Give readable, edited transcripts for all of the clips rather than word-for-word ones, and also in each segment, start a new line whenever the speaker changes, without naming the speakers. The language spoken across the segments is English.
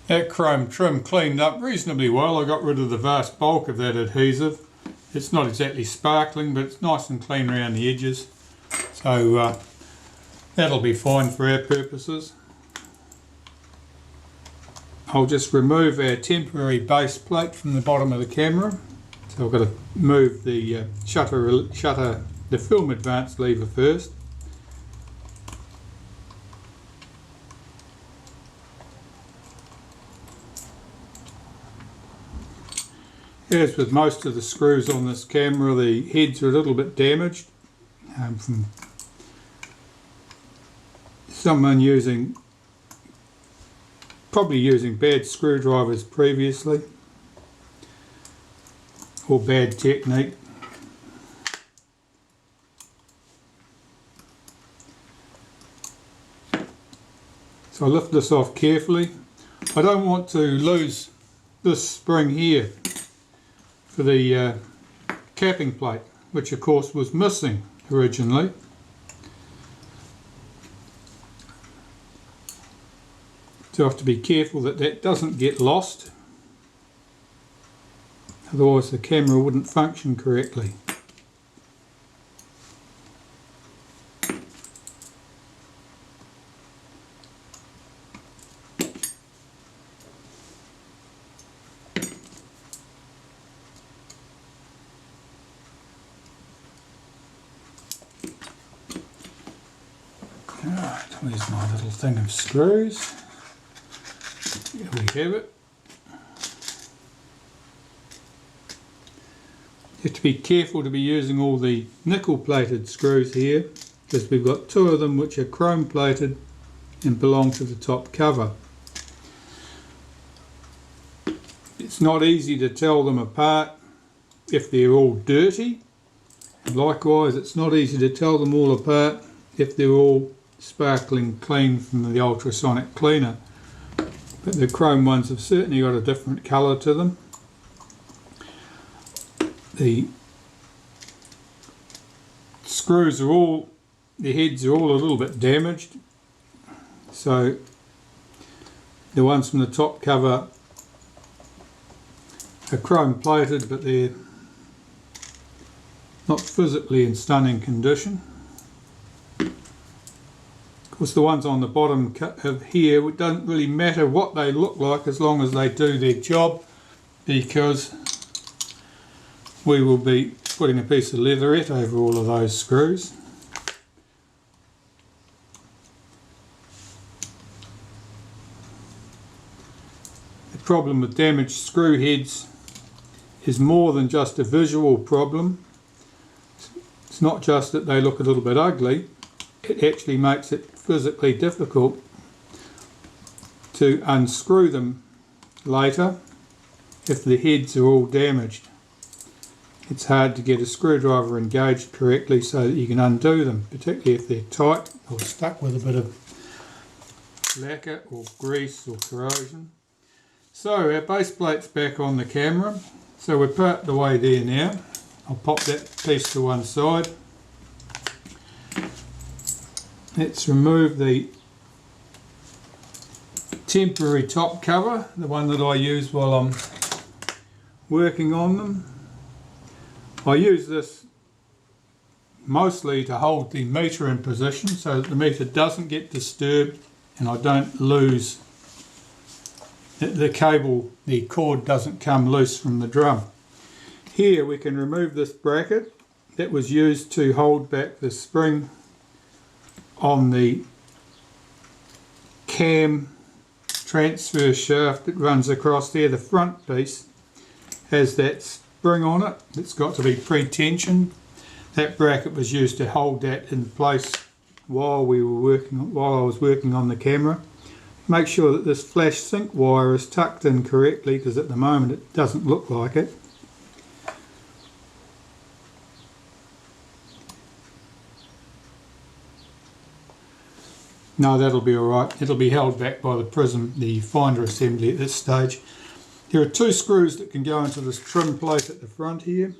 That chrome trim cleaned up reasonably well. I got rid of the vast bulk of that adhesive. It's not exactly sparkling, but it's nice and clean around the edges. So that'll be fine for our purposes. I'll just remove our temporary base plate from the bottom of the camera. So I've got to move the the film advance lever first. As with most of the screws on this camera, the heads are a little bit damaged from someone probably using bad screwdrivers previously, or bad technique. So I lift this off carefully. I don't want to lose this spring here for the capping plate, which of course was missing originally. So I have to be careful that that doesn't get lost, otherwise the camera wouldn't function correctly. Alright, where's my little thing of screws? Here we have it. You have to be careful to be using all the nickel plated screws here, because we've got two of them which are chrome plated and belong to the top cover. It's not easy to tell them apart if they're all dirty. Likewise, it's not easy to tell them all apart if they're all sparkling clean from the ultrasonic cleaner. But the chrome ones have certainly got a different colour to them. The screws are all, the heads are all a little bit damaged. So the ones from the top cover are chrome plated, but they're not physically in stunning condition. Of course, the ones on the bottom of here, it doesn't really matter what they look like as long as they do their job, because we will be putting a piece of leatherette over all of those screws. The problem with damaged screw heads is more than just a visual problem. It's not just that they look a little bit ugly, it actually makes it physically difficult to unscrew them later if the heads are all damaged. It's hard to get a screwdriver engaged correctly so that you can undo them, particularly if they're tight or stuck with a bit of lacquer or grease or corrosion. So our base plate's back on the camera, so we're part the way there now. I'll pop that piece to one side. Let's remove the temporary top cover, the one that I use while I'm working on them. I use this mostly to hold the meter in position so that the meter doesn't get disturbed and I don't lose the cable, the cord doesn't come loose from the drum. Here we can remove this bracket that was used to hold back the spring on the cam transfer shaft that runs across there. The front piece has that spring on it. It's got to be pre-tensioned. That bracket was used to hold that in place while I was working on the camera. Make sure that this flash sync wire is tucked in correctly, because at the moment it doesn't look like it. No, that'll be alright. It'll be held back by the prism, the finder assembly at this stage. There are two screws that can go into this trim plate at the front here.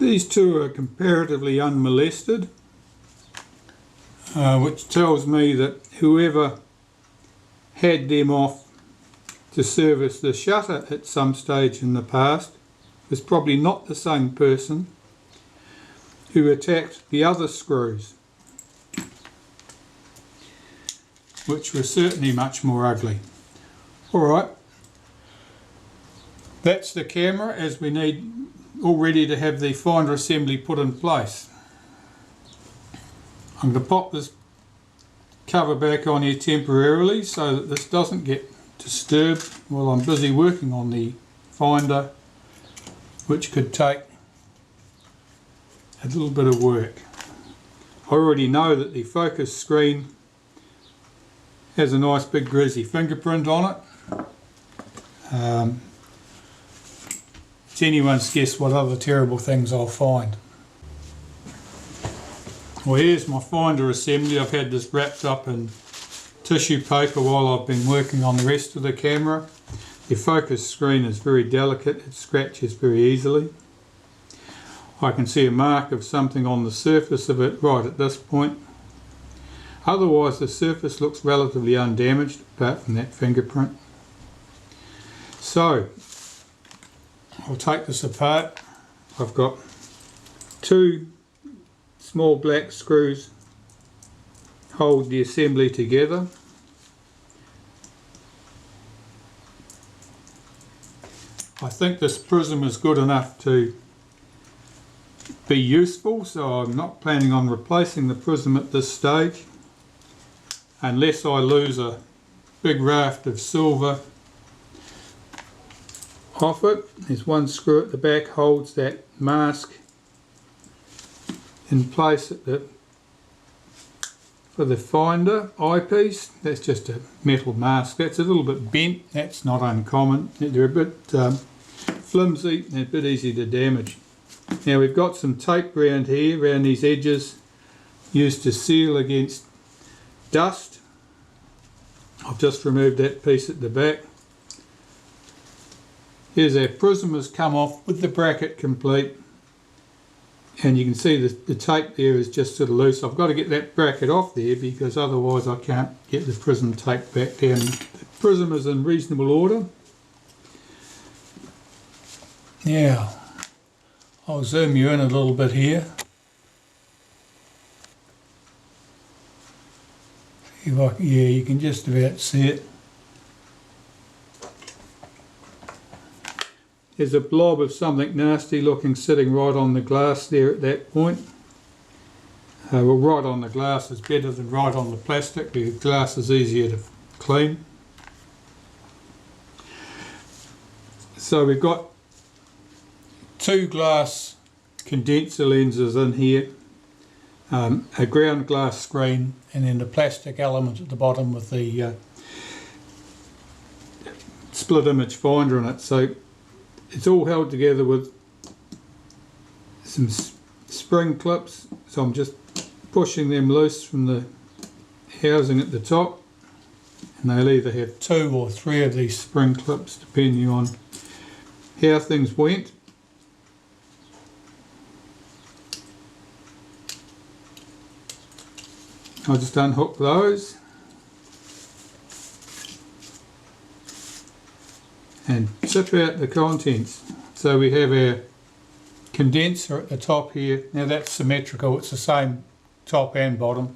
These two are comparatively unmolested, which tells me that whoever had them off to service the shutter at some stage in the past was probably not the same person who attacked the other screws, which were certainly much more ugly. Alright, that's the camera as we need all ready to have the finder assembly put in place. I'm going to pop this cover back on here temporarily so that this doesn't get disturbed while I'm busy working on the finder, which could take a little bit of work. I already know that the focus screen has a nice big greasy fingerprint on it. It's anyone's guess what other terrible things I'll find. Well, here's my finder assembly. I've had this wrapped up in tissue paper while I've been working on the rest of the camera. The focus screen is very delicate, it scratches very easily. I can see a mark of something on the surface of it right at this point. Otherwise the surface looks relatively undamaged apart from that fingerprint. So I'll take this apart. I've got two small black screws hold the assembly together. I think this prism is good enough to be useful, so I'm not planning on replacing the prism at this stage unless I lose a big raft of silver off it. There's one screw at the back holds that mask in place at the for the finder eyepiece. That's just a metal mask. That's a little bit bent. That's not uncommon. They're a bit flimsy and a bit easy to damage. Now we've got some tape around here, around these edges, used to seal against dust. I've just removed that piece at the back. Here's our prism has come off with the bracket complete, and you can see the tape there is just sort of loose. I've got to get that bracket off there because otherwise I can't get the prism tape back down. The prism is in reasonable order. Now I'll zoom you in a little bit here. See if I can, yeah, you can just about see it. There's a blob of something nasty looking sitting right on the glass there at that point. Well, right on the glass is better than right on the plastic because glass is easier to clean. So we've got two glass condenser lenses in here, a ground glass screen, and then the plastic element at the bottom with the split image finder in it. So it's all held together with some spring clips, so I'm just pushing them loose from the housing at the top, and they'll either have 2 or 3 of these spring clips depending on how things went. I'll just unhook those and zip out the contents. So we have our condenser at the top here. Now that's symmetrical, it's the same top and bottom.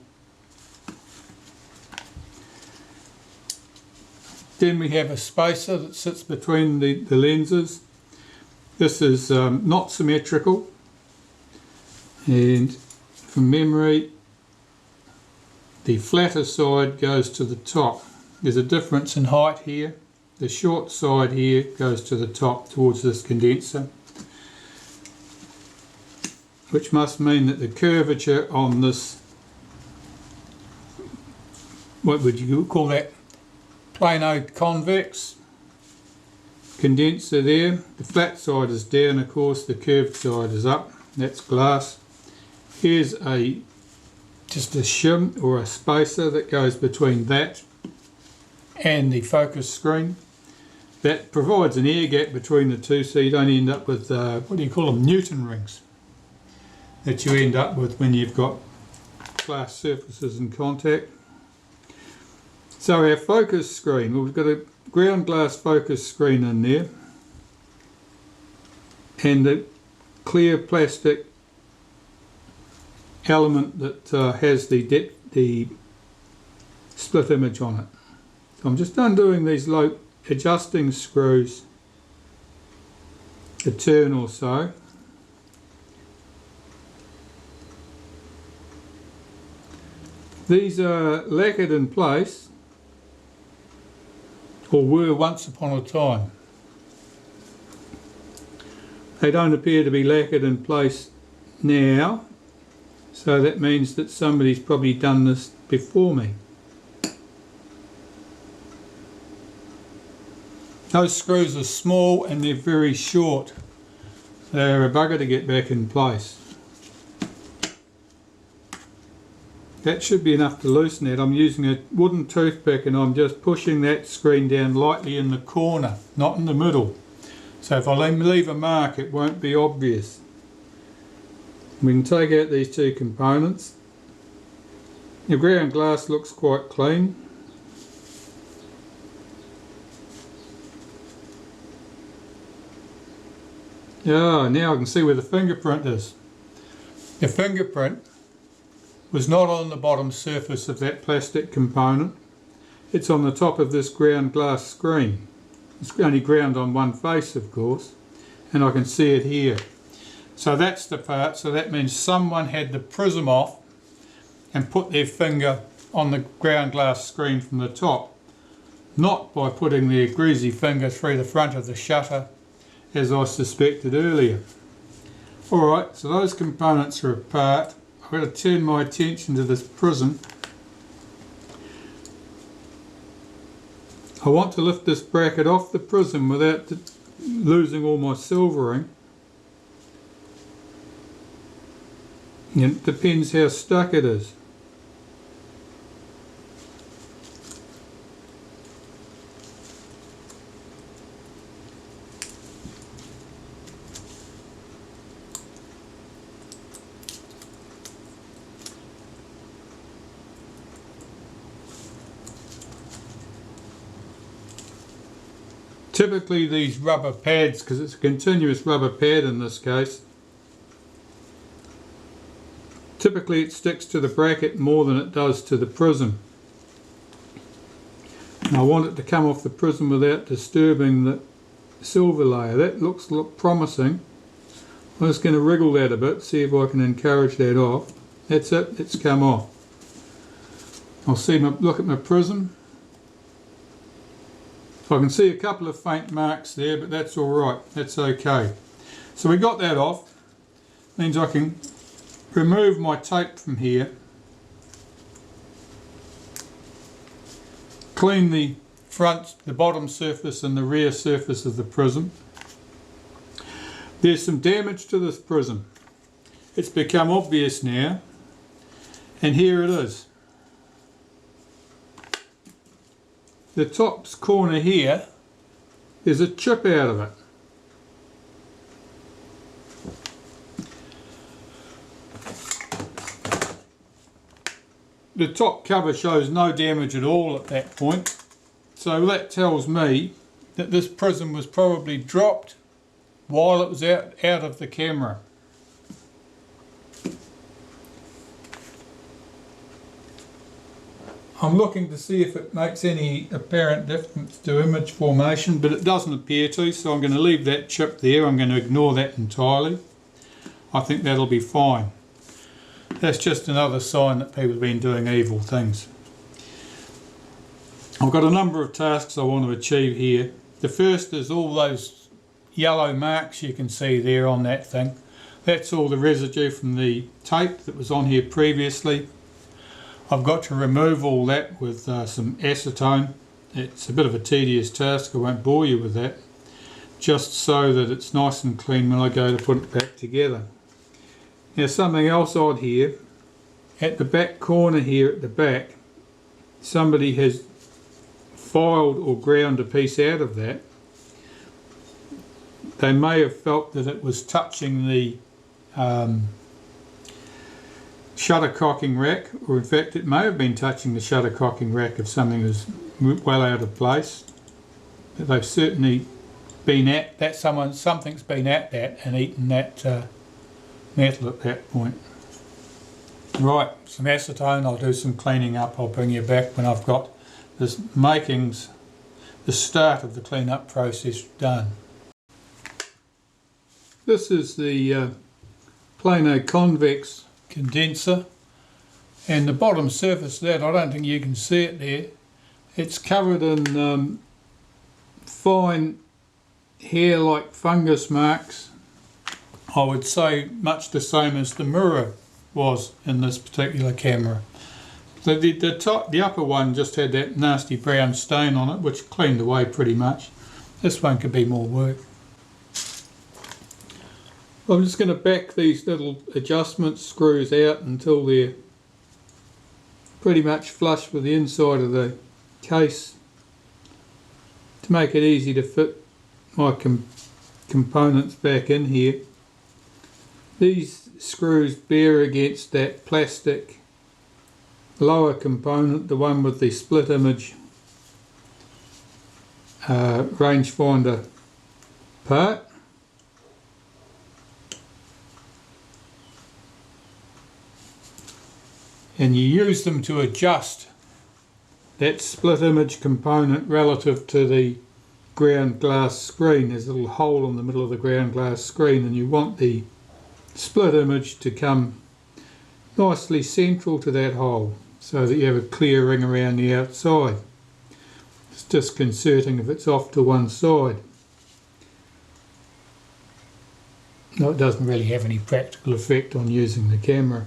Then we have a spacer that sits between the lenses. This is not symmetrical, and from memory the flatter side goes to the top. There's a difference in height here. The short side here goes to the top towards this condenser, which must mean that the curvature on this, what would you call that, plano convex condenser there, the flat side is down, of course, the curved side is up. That's glass. Here's just a shim or a spacer that goes between that and the focus screen. That provides an air gap between the two so you don't end up with, what do you call them, Newton rings. that you end up with when you've got glass surfaces in contact. So our focus screen, well, we've got a ground glass focus screen in there and the clear plastic element that has the split image on it. So I'm just undoing these low adjusting screws a turn or so. These are lacquered in place, or were once upon a time. They don't appear to be lacquered in place now, so that means that somebody's probably done this before me. Those screws are small and they're very short. They're a bugger to get back in place. That should be enough to loosen it. I'm using a wooden toothpick and I'm just pushing that screen down lightly in the corner, not in the middle. So if I leave a mark, it won't be obvious. We can take out these two components. The ground glass looks quite clean. Ah, now I can see where the fingerprint is. The fingerprint was not on the bottom surface of that plastic component. It's on the top of this ground glass screen. It's only ground on one face, of course, and I can see it here. So that's the part, so that means someone had the prism off and put their finger on the ground glass screen from the top, not by putting their greasy finger through the front of the shutter, as I suspected earlier. Alright, so those components are apart. I've got to turn my attention to this prism. I want to lift this bracket off the prism without losing all my silvering. And it depends how stuck it is. Typically these rubber pads, because it's a continuous rubber pad in this case, typically it sticks to the bracket more than it does to the prism. And I want it to come off the prism without disturbing the silver layer. That looks promising. I'm just going to wriggle that a bit, see if I can encourage that off. That's it, it's come off. I'll look at my prism. I can see a couple of faint marks there, but that's alright, that's okay. So we got that off. Means I can remove my tape from here, clean the front, the bottom surface and the rear surface of the prism. There's some damage to this prism. It's become obvious now, and here it is. The top corner here, there's a chip out of it. The top cover shows no damage at all at that point, so that tells me that this prism was probably dropped while it was out of the camera. I'm looking to see if it makes any apparent difference to image formation, but it doesn't appear to, so I'm going to leave that chip there. I'm going to ignore that entirely. I think that'll be fine. That's just another sign that people have been doing evil things. I've got a number of tasks I want to achieve here. The first is all those yellow marks you can see there on that thing. That's all the residue from the tape that was on here previously. I've got to remove all that with some acetone. It's a bit of a tedious task, I won't bore you with that, just so that it's nice and clean when I go to put it back together. Now something else odd here, at the back corner here at the back, somebody has filed or ground a piece out of that. They may have felt that it was touching the shuttercocking rack, or in fact it may have been touching the shuttercocking rack if something was well out of place. But they've certainly been at that, something's been at that and eaten that metal at that point. Right, some acetone, I'll do some cleaning up, I'll bring you back when I've got this makings, the start of the cleanup process done. This is the Plano convex condenser, and the bottom surface of that, I don't think you can see it there, it's covered in fine hair-like fungus marks. I would say much the same as the mirror was in this particular camera. So the upper one just had that nasty brown stain on it, which cleaned away pretty much. This one could be more work. I'm just going to back these little adjustment screws out until they're pretty much flush with the inside of the case to make it easy to fit my components back in here. These screws bear against that plastic lower component, the one with the split image rangefinder part. And you use them to adjust that split image component relative to the ground glass screen. There's a little hole in the middle of the ground glass screen, and you want the split image to come nicely central to that hole so that you have a clear ring around the outside. It's disconcerting if it's off to one side. No, it doesn't really have any practical effect on using the camera.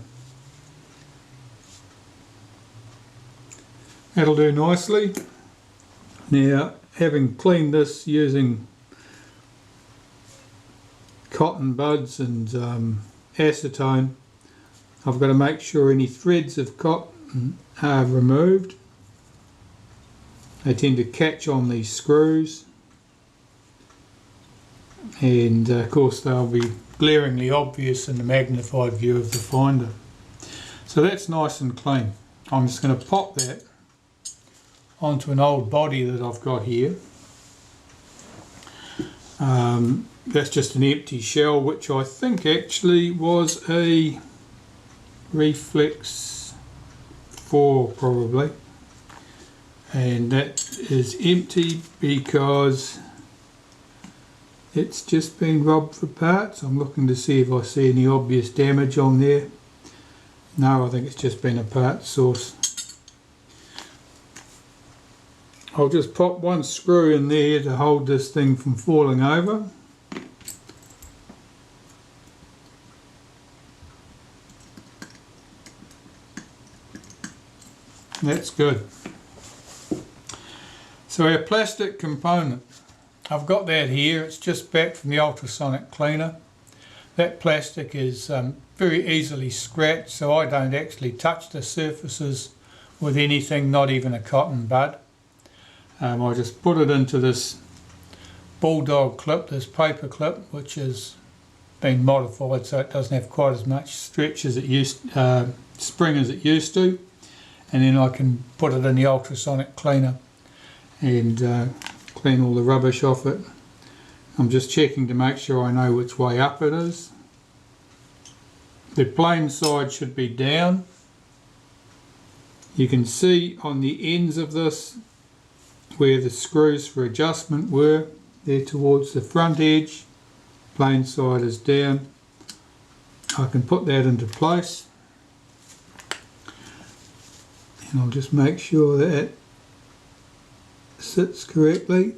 That'll do nicely. Now, having cleaned this using cotton buds and acetone, I've got to make sure any threads of cotton are removed. They tend to catch on these screws, and of course they'll be glaringly obvious in the magnified view of the finder. So that's nice and clean. I'm just going to pop that onto an old body that I've got here. That's just an empty shell, which I think actually was a Reflex 4 probably, and that is empty because it's just been robbed for parts. I'm looking to see if I see any obvious damage on there. No, I think it's just been a part source. I'll just pop one screw in there to hold this thing from falling over. That's good. So our plastic component, I've got that here. It's just back from the ultrasonic cleaner. That plastic is very easily scratched, so I don't actually touch the surfaces with anything, not even a cotton bud. I just put it into this bulldog clip, this paper clip, which has been modified so it doesn't have quite as much stretch as it spring as it used to, and then I can put it in the ultrasonic cleaner and clean all the rubbish off it. I'm just checking to make sure I know which way up it is. The plain side should be down. You can see on the ends of this where the screws for adjustment were, there towards the front edge. Plain side is down. I can put that into place, and I'll just make sure that it sits correctly.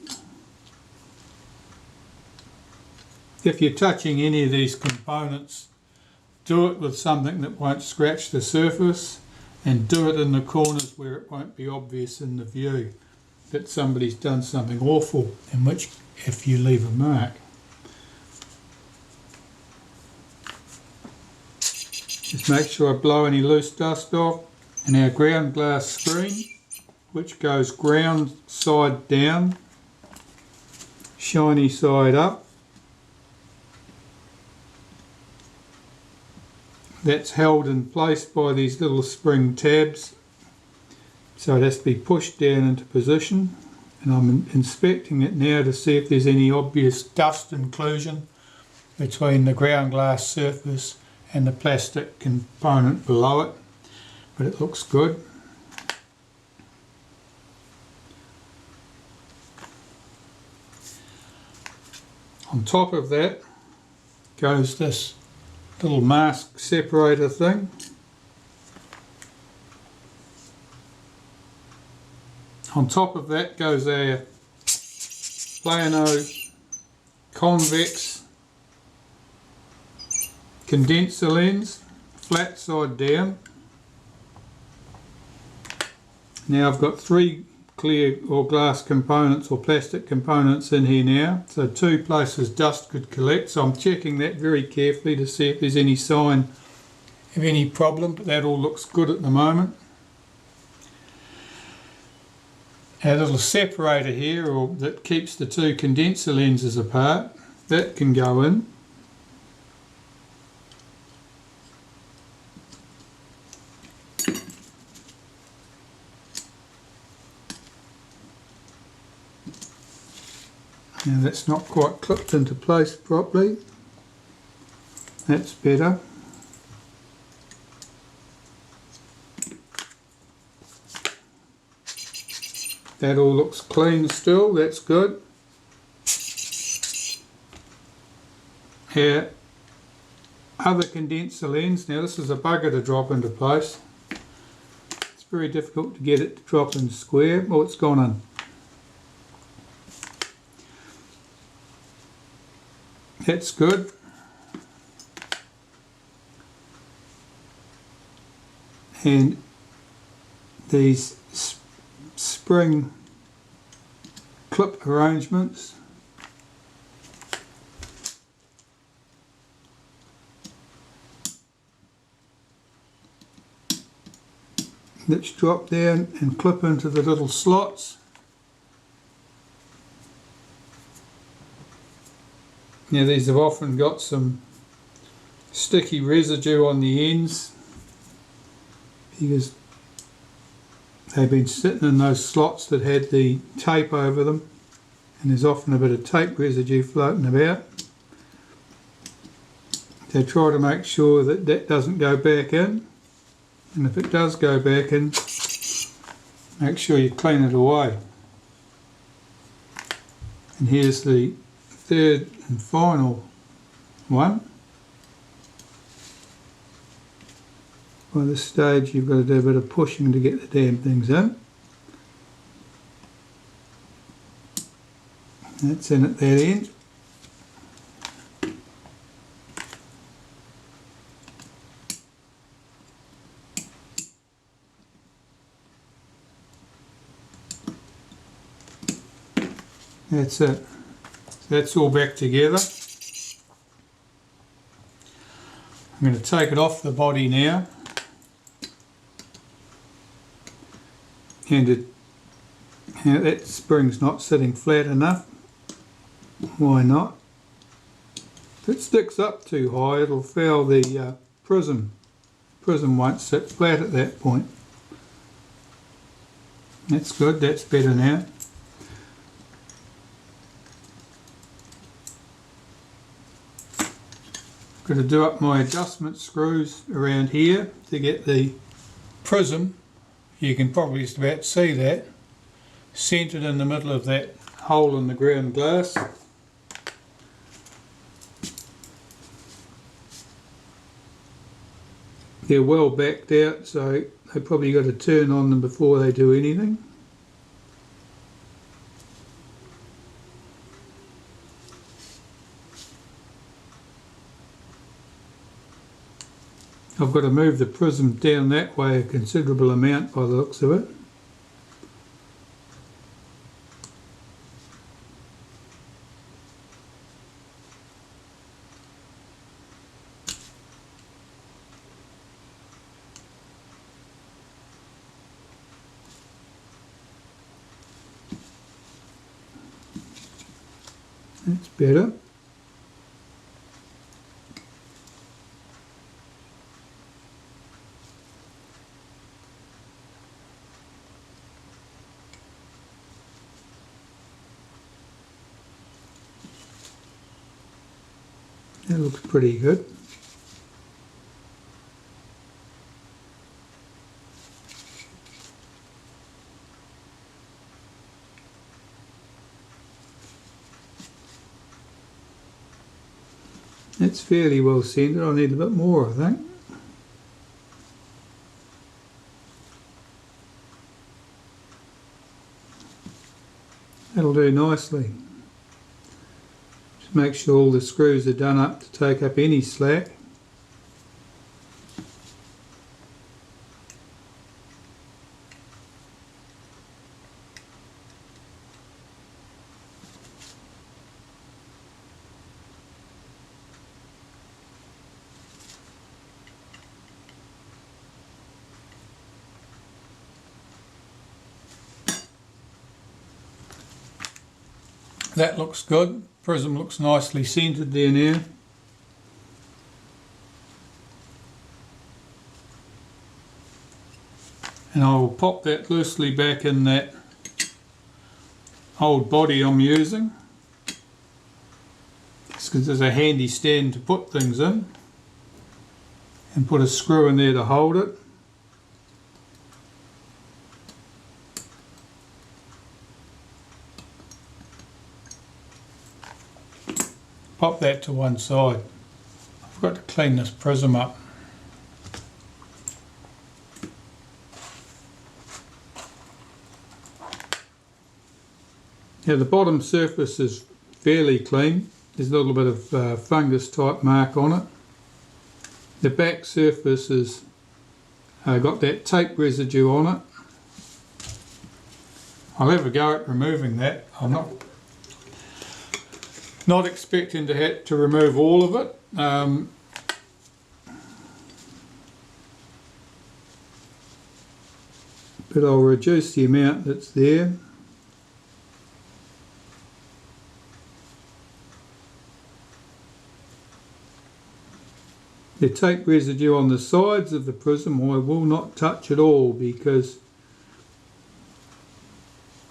If you're touching any of these components, do it with something that won't scratch the surface, and do it in the corners where it won't be obvious in the view that somebody's done something awful, in which if you leave a mark. Just make sure I blow any loose dust off. And our ground glass screen, which goes ground side down, shiny side up. that's held in place by these little spring tabs, so it has to be pushed down into position, and I'm inspecting it now to see if there's any obvious dust inclusion between the ground glass surface and the plastic component below it, but it looks good. On top of that goes this little mask separator thing. On top of that goes our plano convex condenser lens, flat side down. Now I've got 3 clear or glass components or plastic components in here now, so 2 places dust could collect, so I'm checking that very carefully to see if there's any sign of any problem, but that all looks good at the moment. Our little separator here, or that keeps the 2 condenser lenses apart, that can go in. Now that's not quite clipped into place properly. That's better. That all looks clean still, that's good. Our other condenser lens, now this is a bugger to drop into place. It's very difficult to get it to drop in square. Oh, it's gone in. That's good. And these spring clip arrangements, which drop down and clip into the little slots. Now these have often got some sticky residue on the ends because they've been sitting in those slots that had the tape over them, and there's often a bit of tape residue floating about. So try to make sure that that doesn't go back in, and if it does go back in, make sure you clean it away. And here's the third and final one. By this stage you've got to do a bit of pushing to get the damn things in. That's in at that end. That's it. That's all back together. I'm going to take it off the body now, and that spring's not sitting flat enough. Why not? If it sticks up too high, it'll foul the prism. Prism won't sit flat at that point. That's good, that's better now. Got to do up my adjustment screws around here to get the prism, you can probably just about see that, centered in the middle of that hole in the ground glass. They're well backed out, so they probably got to turn on them before they do anything. I've got to move the prism down that way a considerable amount by the looks of it. That's better. That looks pretty good. It's fairly well centered. I need a bit more, I think. That'll do nicely. Just make sure all the screws are done up to take up any slack. That looks good. Prism looks nicely centered there now. And I will pop that loosely back in that old body I'm using. Just because there's a handy stand to put things in. And put a screw in there to hold it. Pop that to one side. I forgot to clean this prism up. Now the bottom surface is fairly clean. There's a little bit of fungus type mark on it. The back surface has got that tape residue on it. I'll have a go at removing that. I'm not expecting to have to remove all of it. But I'll reduce the amount that's there. The tape residue on the sides of the prism I will not touch at all, because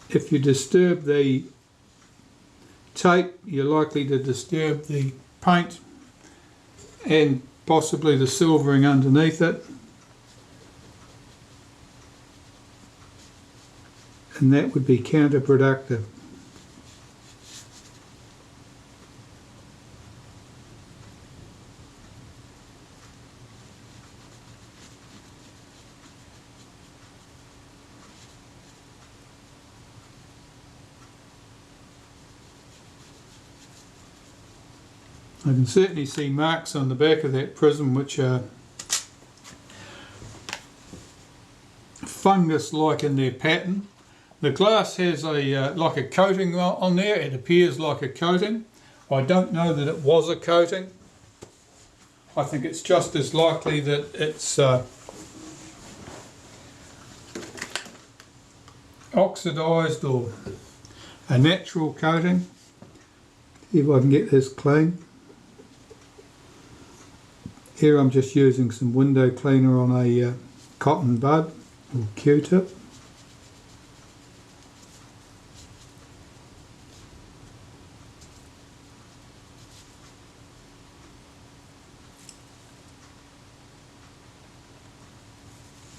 if you disturb the tape, you're likely to disturb the paint and possibly the silvering underneath it, and that would be counterproductive. I can certainly see marks on the back of that prism which are fungus-like in their pattern. The glass has a like a coating on there. It appears like a coating. I don't know that it was a coating. I think it's just as likely that it's oxidized or a natural coating. See if I can get this clean. Here I'm just using some window cleaner on a cotton bud or Q-tip.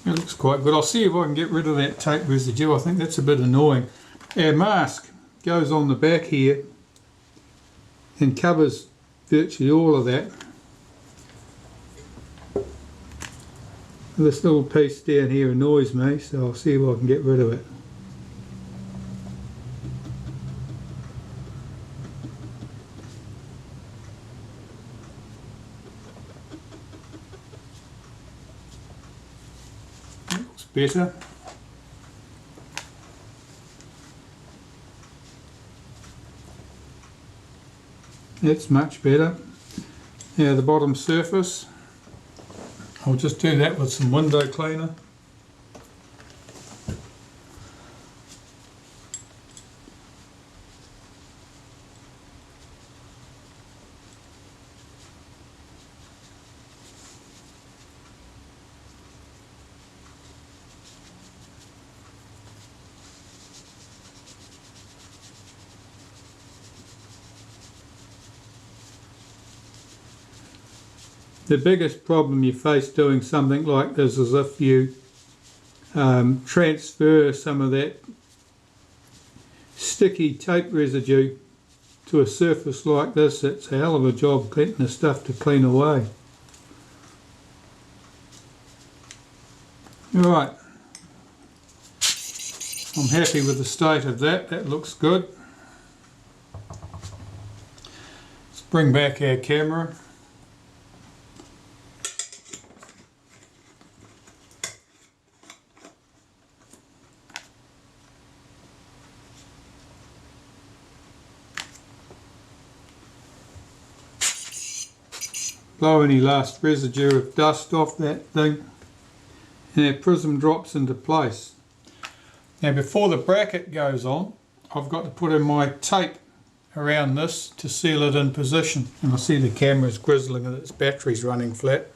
It looks quite good. I'll see if I can get rid of that tape residue. I think that's a bit annoying. Our mask goes on the back here and covers virtually all of that. This little piece down here annoys me, so I'll see if I can get rid of it. That looks better. That's much better. Now the bottom surface, I'll just do that with some window cleaner. The biggest problem you face doing something like this is if you transfer some of that sticky tape residue to a surface like this. It's a hell of a job getting the stuff to clean away. Alright, I'm happy with the state of that. That looks good. Let's bring back our camera. Blow any last residue of dust off that thing, and our prism drops into place. Now before the bracket goes on, I've got to put in my tape around this to seal it in position. And I see the camera's grizzling and its battery's running flat.